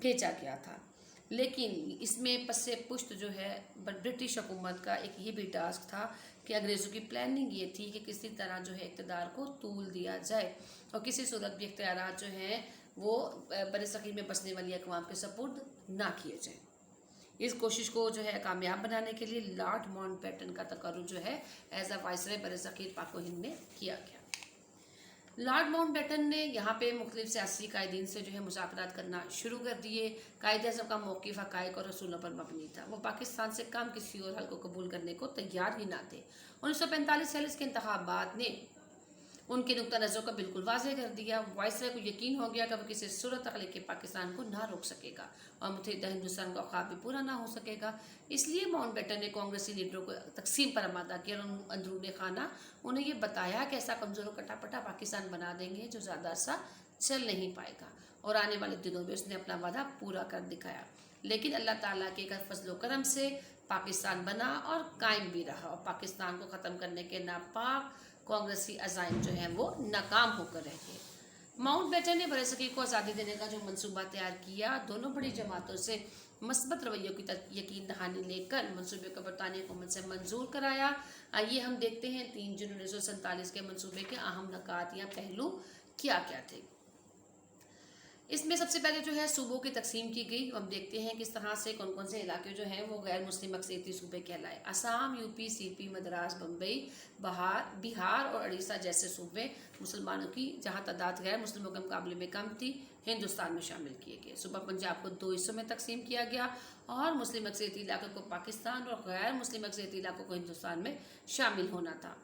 بھیجا گیا تھا، لیکن اس میں پس پشت جو ہے برٹش حکومت کا ایک یہ بھی ٹاسک تھا کہ انگریزوں کی پلاننگ یہ تھی کہ کسی طرح جو ہے اقتدار کو طول دیا جائے اور کسی صورت بھی اختیارات جو ہیں وہ برصغیر میں بسنے والی اقوام کے سپرد نہ کیے جائیں۔ اس کوشش کو جو ہے کامیاب بنانے کے لیے لارڈ ماؤنٹ بیٹن کا تقرر جو ہے ایز اے وائسرائے برصغیر پاک و ہند میں کیا گیا۔ لارڈ ماؤنٹ بیٹن نے یہاں پہ مختلف سیاسی قائدین سے جو ہے مذاکرات کرنا شروع کر دیے۔ قائد اعظم کا موقف حقائق اور رسولوں پر مبنی تھا، وہ پاکستان سے کم کسی اور حل کو قبول کرنے کو تیار ہی نہ تھے۔ 1945 کے انتخابات نے ان کے نقطہ نظر کو بالکل واضح کر دیا۔ وائسرائے کو یقین ہو گیا کہ وہ کسی صورت تخلیق کے پاکستان کو نہ روک سکے گا اور متحدہ ہندوستان کا خواب بھی پورا نہ ہو سکے گا۔ اس لیے ماؤنٹ بیٹن نے کانگریسی لیڈروں کو تقسیم پر آمادہ کیا اور اندرون خانہ انہیں یہ بتایا کہ ایسا کمزور و کٹا پٹا پاکستان بنا دیں گے جو زیادہ عرصہ چل نہیں پائے گا، اور آنے والے دنوں میں اس نے اپنا وعدہ پورا کر دکھایا۔ لیکن اللہ تعالیٰ کے فضل و کرم سے پاکستان بنا اور قائم بھی رہا، اور پاکستان کو ختم کرنے کے ناپاک کانگریسی عزائم جو ہیں وہ ناکام ہو کر رہ گئے۔ ماؤنٹ بیٹن نے برصغیر کو آزادی دینے کا جو منصوبہ تیار کیا، دونوں بڑی جماعتوں سے مثبت رویوں کی یقین دہانی لے کر منصوبے کو برطانوی حکومت سے منظور کرایا۔ آئیے ہم دیکھتے ہیں 3 جون 1947 کے منصوبے کے اہم نکات یا پہلو کیا کیا تھے۔ اس میں سب سے پہلے جو ہے صوبوں کی تقسیم کی گئی۔ ہم دیکھتے ہیں کس طرح سے کون کون سے علاقے جو ہیں وہ غیر مسلم اقلیتی صوبے کہلائے۔ آسام، یو پی، سی پی، مدراس، بمبئی، بہار اور اڑیسہ جیسے صوبے مسلمانوں کی جہاں تعداد غیر مسلموں کے مقابلے میں کم تھی ہندوستان میں شامل کیے گئے۔ صوبہ پنجاب کو 2 حصوں میں تقسیم کیا گیا اور مسلم اقلیتی علاقوں کو پاکستان اور غیر مسلم اقلیتی علاقوں کو ہندوستان میں شامل ہونا تھا۔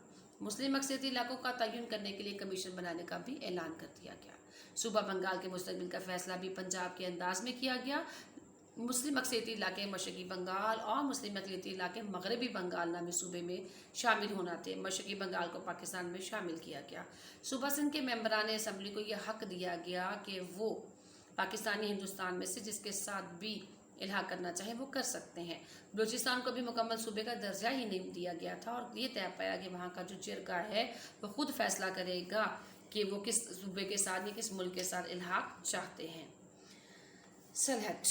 مسلم اقلیتی علاقوں کا تعین کرنے کے لیے کمیشن بنانے کا بھی اعلان کر دیا گیا۔ صوبہ بنگال کے مستقبل کا فیصلہ بھی پنجاب کے انداز میں کیا گیا۔ مسلم اقلیتی علاقے مشرقی بنگال اور مسلم اقلیتی علاقے مغربی بنگال نامی صوبے میں شامل ہونا تھے۔ مشرقی بنگال کو پاکستان میں شامل کیا گیا۔ صوبہ سندھ کے ممبران اسمبلی کو یہ حق دیا گیا کہ وہ پاکستانی ہندوستان میں سے جس کے ساتھ بھی الحاق کرنا چاہیں وہ کر سکتے ہیں۔ بلوچستان کو بھی مکمل صوبے کا درجہ ہی نہیں دیا گیا تھا اور یہ طے پایا کہ وہاں کا جو جرگہ ہے وہ خود فیصلہ کرے گا کہ وہ کس صوبے کے ساتھ یا کس ملک کے ساتھ الحاق چاہتے ہیں۔ سلہٹ،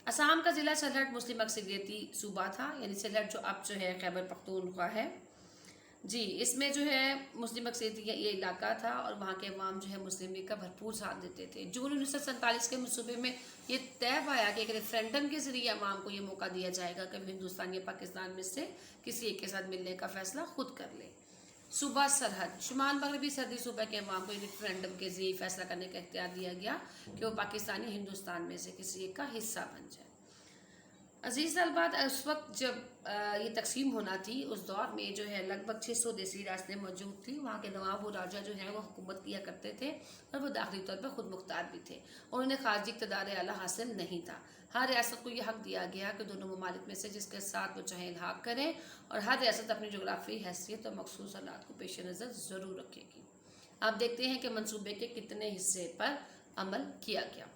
آسام کا ضلع سلہٹ مسلم اکثریتی صوبہ تھا، یعنی سلہٹ جو اب جو ہے خیبر پختونخوا ہے۔ جی، اس میں جو ہے مسلم اکثریتی یہ علاقہ تھا اور وہاں کے عوام جو ہے مسلم لیگ کا بھرپور ساتھ دیتے تھے۔ جون 1947 کے منصوبے میں یہ طے پایا کہ ایک ریفرینڈم کے ذریعے عوام کو یہ موقع دیا جائے گا کہ ہندوستان یا پاکستان میں سے کسی ایک کے ساتھ ملنے کا فیصلہ خود کر لے۔ صوبہ سرحد، شمال مغربی سرحدی صوبہ کے عوام کو ریفرینڈم کے ذریعے فیصلہ کرنے کا اختیار دیا گیا کہ وہ پاکستانی ہندوستان میں سے کسی ایک کا حصہ بن جائے۔ عزیز طالبات، اس وقت جب یہ تقسیم ہونا تھی اس دور میں جو ہے لگ بھگ 600 دیسی ریاستیں موجود تھیں۔ وہاں کے نواب و راجہ جو ہیں وہ حکومت کیا کرتے تھے اور وہ داخلی طور پر خود مختار بھی تھے اور انہیں خارجی اقتدار اعلیٰ حاصل نہیں تھا۔ ہر ریاست کو یہ حق دیا گیا کہ دونوں ممالک میں سے جس کے ساتھ وہ چاہیں الحاق کریں، اور ہر ریاست اپنی جغرافیائی حیثیت اور مخصوص حالات کو پیش نظر ضرور رکھے گی۔ آپ دیکھتے ہیں کہ منصوبے کے کتنے حصے پر عمل کیا گیا۔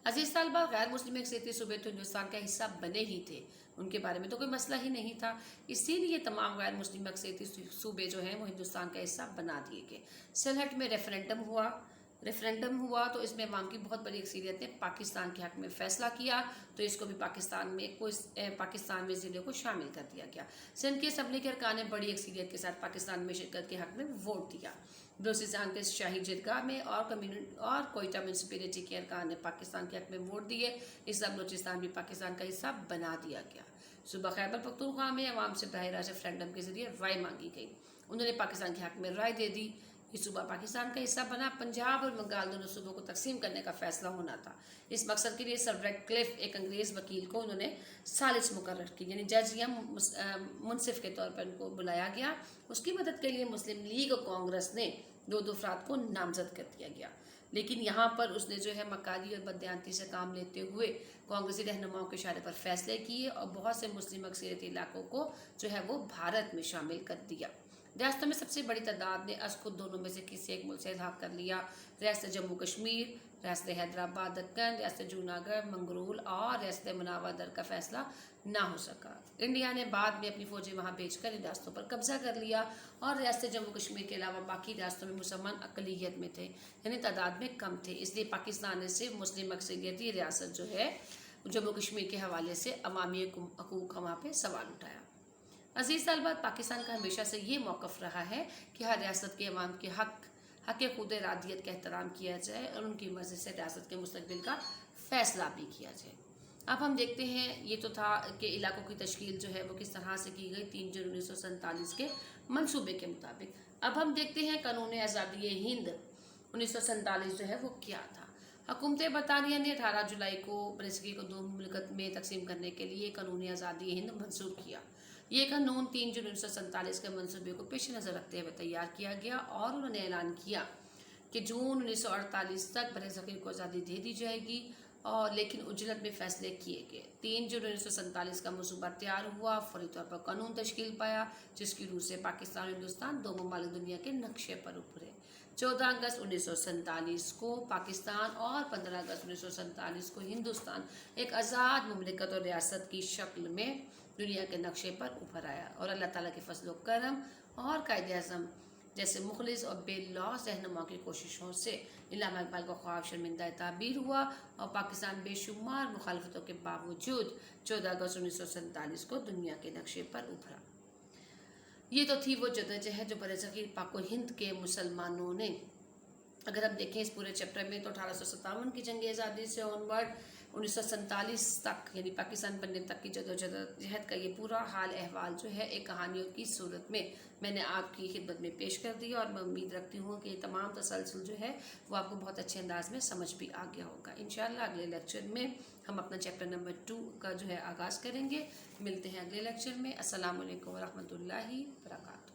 عزیز طالبہ، غیر مسلم اقلیتی صوبے تو ہندوستان کا حصہ بنے ہی تھے، ان کے بارے میں تو کوئی مسئلہ ہی نہیں تھا، اسی لیے تمام غیر مسلم اقلیتی صوبے جو ہیں وہ ہندوستان کا حصہ بنا دیے گئے۔ سلہٹ میں ریفرینڈم ہوا تو اس میں عوام کی بہت بڑی اکثریت نے پاکستان کے حق میں فیصلہ کیا، تو اس کو بھی پاکستان میں ضلع کو شامل کر دیا گیا۔ سندھ کی اسمبلی کے ارکان نے بڑی اکثریت کے ساتھ پاکستان میں شرکت کے حق میں ووٹ دیا۔ بلوچستان کے شاہی جرگاہ میں اور کوئٹہ میونسپلٹی کے ارکان نے پاکستان کے حق میں ووٹ دیے، اس طرح بلوچستان بھی پاکستان کا حصہ بنا دیا گیا۔ صوبہ خیبر پختونخوا میں عوام سے براہ راست ریفرینڈم کے ذریعے رائے مانگی گئی، انہوں نے پاکستان کے حق میں رائے دے دی، یہ صوبہ پاکستان کا حصہ بنا۔ پنجاب اور بنگال دونوں صوبوں کو تقسیم کرنے کا فیصلہ ہونا تھا۔ اس مقصد کے لیے سر ریڈکلف ایک انگریز وکیل کو انہوں نے ثالث مقرر کی، یعنی جج یا منصف کے طور پر ان کو بلایا گیا۔ اس کی مدد کے لیے مسلم لیگ اور کانگریس نے 2 افراد کو نامزد کر دیا گیا، لیکن یہاں پر اس نے جو ہے مکاری اور بددیانتی سے کام لیتے ہوئے کانگریسی رہنماؤں کے اشارے پر فیصلے کیے اور بہت سے مسلم اکثریتی علاقوں کو جو ہے وہ بھارت میں شامل کر دیا۔ ریاستوں میں سب سے بڑی تعداد نے از خود دونوں میں سے کسی ایک ملک سے الحاق کر لیا۔ ریاست جموں کشمیر، ریاست حیدرآباد دکن، ریاست جوناگڑھ منگرول اور ریاست مناوا در کا فیصلہ نہ ہو سکا۔ انڈیا نے بعد میں اپنی فوجیں وہاں بھیج کر ان ریاستوں پر قبضہ کر لیا اور ریاست جموں کشمیر کے علاوہ باقی ریاستوں میں مسلمان اقلیت میں تھے، یعنی تعداد میں کم تھے، اس لیے پاکستان نے صرف مسلم اکثریتی ریاست جو ہے جموں کشمیر کے حوالے سے عوامی حقوق کا وہاں پہ سوال اٹھایا۔ عزیز طالبات، پاکستان کا ہمیشہ سے یہ موقف رہا ہے کہ ہر ریاست کے عوام کے حق خود ارادیت کا احترام کیا جائے اور ان کی مرضی سے ریاست کے مستقبل کا فیصلہ بھی کیا جائے۔ اب ہم دیکھتے ہیں، یہ تو تھا کہ علاقوں کی تشکیل جو ہے وہ کس طرح سے کی گئی 3 جون 1947 کے منصوبے کے مطابق۔ اب ہم دیکھتے ہیں قانون آزادی ہند 1947 جو ہے وہ کیا تھا۔ حکومت برطانیہ نے 18 جولائی کو برصغیر کو 2 مملکت میں تقسیم کرنے کے لیے قانون آزادی ہند منظور کیا۔ یہ قانون 3 جون 1947 کے منصوبے کو پیش نظر رکھتے ہوئے تیار کیا گیا اور انہوں نے اعلان کیا کہ جون 1948 تک برصغیر کو آزادی دے دی جائے گی، اور لیکن اجلت میں فیصلے کیے گئے۔ 3 جون 1947 کا منصوبہ تیار ہوا، فوری طور پر قانون تشکیل پایا، جس کی روح سے پاکستان اور ہندوستان 2 ممالک دنیا کے نقشے پر ابھرے۔ 14 اگست 1947 کو پاکستان اور 15 اگست 1947 کو ہندوستان ایک آزاد مملکت اور ریاست کی شکل میں دنیا کے نقشے پر ابھر آیا، اور اللہ تعالیٰ کے فضل و کرم اور قائد اعظم جیسے مخلص اور بے لوث رہنما کی کوششوں سے علامہ اقبال کا خواب شرمندہ تعبیر ہوا، اور پاکستان بے شمار مخالفتوں کے باوجود 14 اگست 1947 کو دنیا کے نقشے پر ابھرا۔ یہ تو تھی وہ جدوجہد جو برصغیر پاک و ہند کے مسلمانوں نے، اگر ہم دیکھیں اس پورے چیپٹر میں، تو 1857 کی جنگ آزادی سے آنورڈ 1947 تک، یعنی پاکستان بننے تک کی جدوجہد کا یہ پورا حال احوال جو ہے ایک کہانیوں کی صورت میں نے آپ کی خدمت میں پیش کر دیا، اور میں امید رکھتی ہوں کہ یہ تمام تسلسل جو ہے وہ آپ کو بہت اچھے انداز میں سمجھ بھی آ گیا ہوگا۔ انشاءاللہ اگلے لیکچر میں ہم اپنا چیپٹر نمبر 2 کا جو ہے آغاز کریں گے۔ ملتے ہیں اگلے لیکچر میں۔ السلام علیکم ورحمۃ اللہ وبرکاتہ۔